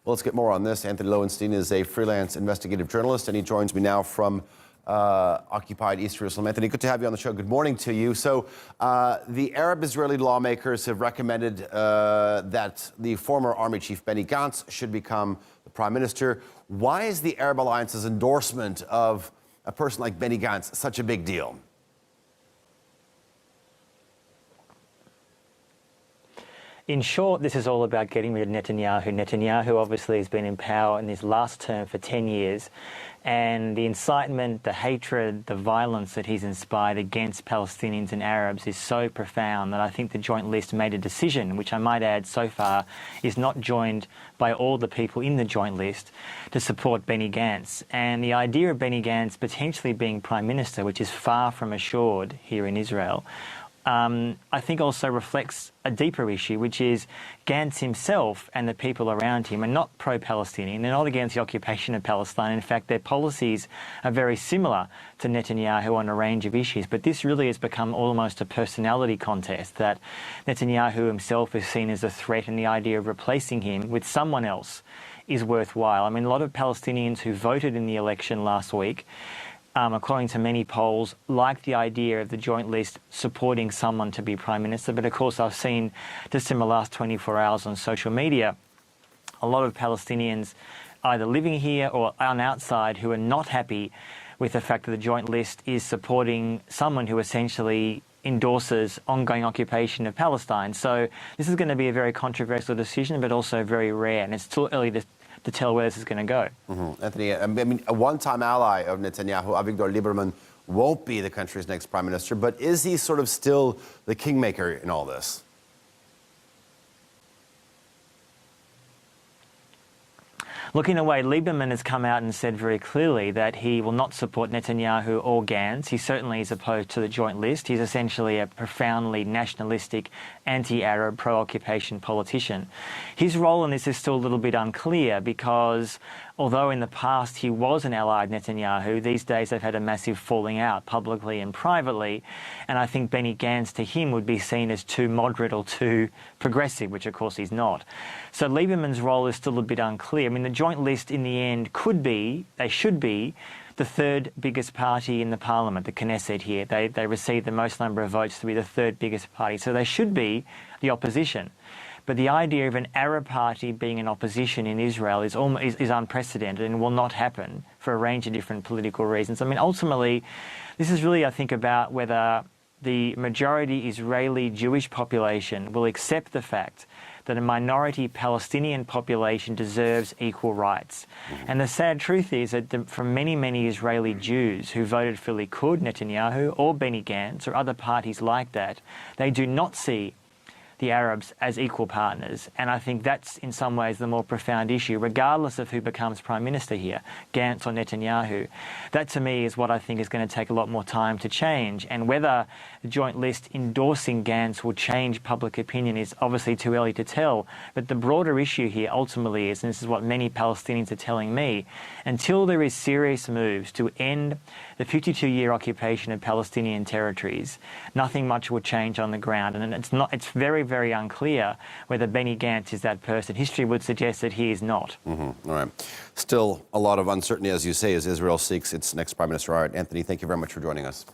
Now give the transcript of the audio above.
Well, let's get more on this. Antony Loewenstein is a freelance investigative journalist, and he joins me now from occupied East Jerusalem. Antony, good to have you on the show. Good morning to you. So the Arab-Israeli lawmakers have recommended that the former army chief Benny Gantz should become the prime minister. Why is the Arab Alliance's endorsement of a person like Benny Gantz such a big deal? In short, this is all about getting rid of Netanyahu. Netanyahu obviously has been in power in his last term for 10 years, and the incitement, the hatred, the violence that he's inspired against Palestinians and Arabs is so profound that I think the Joint List made a decision, which I might add so far is not joined by all the people in the Joint List, to support Benny Gantz. And the idea of Benny Gantz potentially being Prime Minister, which is far from assured here in Israel, I think also reflects a deeper issue, which is Gantz himself and the people around him are not pro-Palestinian. They're not against the occupation of Palestine. In fact, their policies are very similar to Netanyahu on a range of issues. But this really has become almost a personality contest, that Netanyahu himself is seen as a threat, and the idea of replacing him with someone else is worthwhile. I mean, a lot of Palestinians who voted in the election last week, according to many polls, like the idea of the Joint List supporting someone to be Prime Minister. But of course, I've seen just in the last 24 hours on social media, a lot of Palestinians either living here or on outside who are not happy with the fact that the Joint List is supporting someone who essentially endorses ongoing occupation of Palestine. So this is going to be a very controversial decision, but also very rare. And it's too early to tell where this is going to go. Antony, I mean, a one-time ally of Netanyahu, Avigdor Lieberman, won't be the country's next prime minister, but is he sort of still the kingmaker in all this? Look, in a way, Lieberman has come out and said very clearly that he will not support Netanyahu or Gantz. He certainly is opposed to the Joint List. He's essentially a profoundly nationalistic, anti-Arab, pro-occupation politician. His role in this is still a little bit unclear because although in the past he was an ally of Netanyahu, these days they've had a massive falling out publicly and privately. And I think Benny Gantz to him would be seen as too moderate or too progressive, which of course he's not. So Lieberman's role is still a bit unclear. I mean, the Joint List in the end could be, they should be, the third biggest party in the parliament, the Knesset here. They received the most number of votes to be the third biggest party. So they should be the opposition. But the idea of an Arab party being in opposition in Israel is unprecedented and will not happen for a range of different political reasons. I mean, ultimately, this is really, I think, about whether the majority Israeli Jewish population will accept the fact that a minority Palestinian population deserves equal rights. And the sad truth is that for many, many Israeli Jews who voted for Likud, Netanyahu, or Benny Gantz, or other parties like that, they do not see the Arabs as equal partners. And I think that's in some ways the more profound issue, regardless of who becomes Prime Minister here, Gantz or Netanyahu. That to me is what I think is going to take a lot more time to change. And whether the Joint List endorsing Gantz will change public opinion is obviously too early to tell. But the broader issue here ultimately is, and this is what many Palestinians are telling me, until there is serious moves to end the 52-year occupation of Palestinian territories, nothing much will change on the ground. And it's very, very unclear whether Benny Gantz is that person. History would suggest that he is not. All right. Still a lot of uncertainty, as you say, as Israel seeks its next prime minister. All right, Antony, thank you very much for joining us.